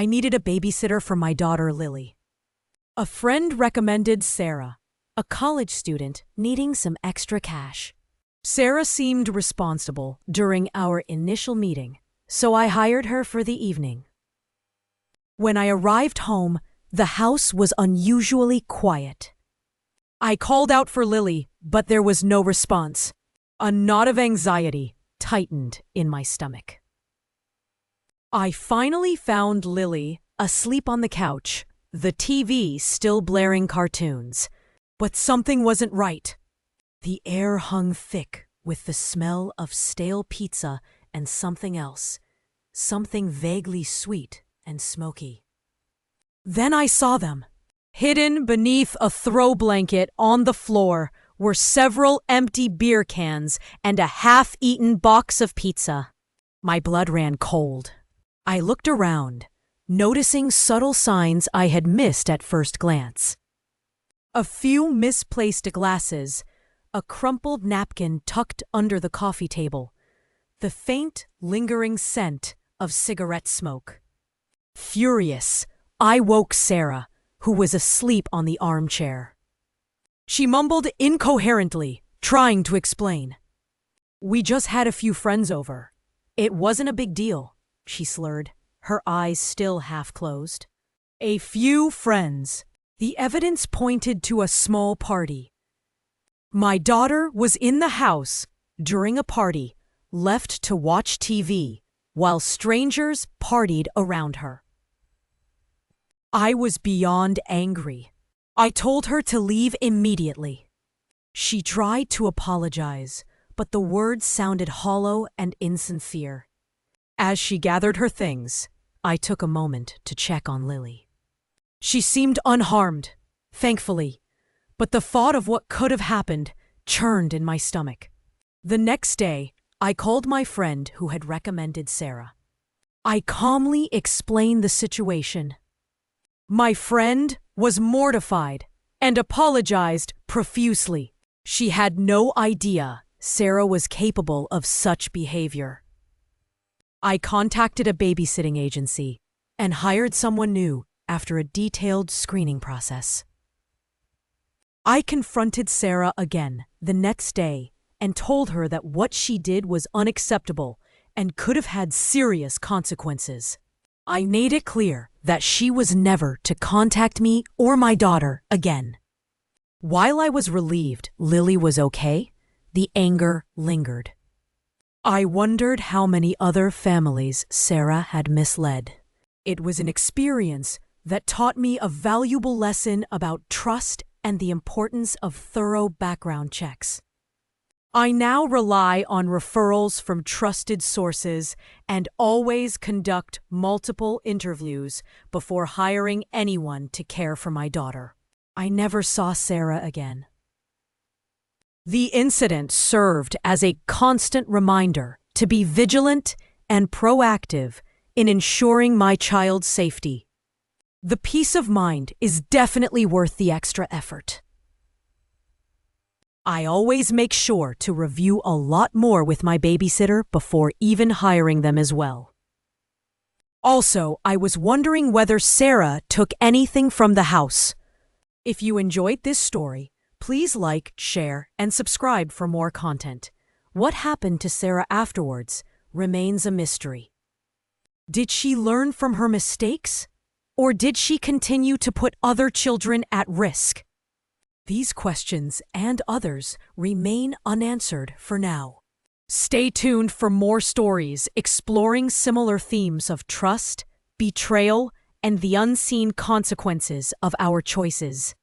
I needed a babysitter for my daughter Lily. A friend recommended Sarah, a college student needing some extra cash. Sarah seemed responsible during our initial meeting, so I hired her for the evening. When I arrived home, the house was unusually quiet. I called out for Lily, but there was no response. A knot of anxiety tightened in my stomach. I finally found Lily asleep on the couch, the TV still blaring cartoons. But something wasn't right. The air hung thick with the smell of stale pizza and something else, something vaguely sweet and smoky. Then I saw them. Hidden beneath a throw blanket on the floor were several empty beer cans and a half-eaten box of pizza. My blood ran cold. I looked around, noticing subtle signs I had missed at first glance. A few misplaced glasses, a crumpled napkin tucked under the coffee table, the faint, lingering scent of cigarette smoke. Furious, I woke Sarah, who was asleep on the armchair. She mumbled incoherently, trying to explain. "We just had a few friends over. It wasn't a big deal," she slurred, her eyes still half closed. A few friends. The evidence pointed to a small party. My daughter was in the house during a party, left to watch TV, while strangers partied around her. I was beyond angry. I told her to leave immediately. She tried to apologize, but the words sounded hollow and insincere. As she gathered her things, I took a moment to check on Lily. She seemed unharmed, thankfully, but the thought of what could have happened churned in my stomach. The next day, I called my friend who had recommended Sarah. I calmly explained the situation. My friend was mortified and apologized profusely. She had no idea Sarah was capable of such behavior. I contacted a babysitting agency and hired someone new after a detailed screening process. I confronted Sarah again the next day and told her that what she did was unacceptable and could have had serious consequences. I made it clear that she was never to contact me or my daughter again. While I was relieved Lily was okay, the anger lingered. I wondered how many other families Sarah had misled. It was an experience that taught me a valuable lesson about trust and the importance of thorough background checks. I now rely on referrals from trusted sources and always conduct multiple interviews before hiring anyone to care for my daughter. I never saw Sarah again. The incident served as a constant reminder to be vigilant and proactive in ensuring my child's safety. The peace of mind is definitely worth the extra effort. I always make sure to review a lot more with my babysitter before even hiring them as well. Also, I was wondering whether Sarah took anything from the house. If you enjoyed this story, please like, share, and subscribe for more content. What happened to Sarah afterwards remains a mystery. Did she learn from her mistakes? Or did she continue to put other children at risk? These questions and others remain unanswered for now. Stay tuned for more stories exploring similar themes of trust, betrayal, and the unseen consequences of our choices.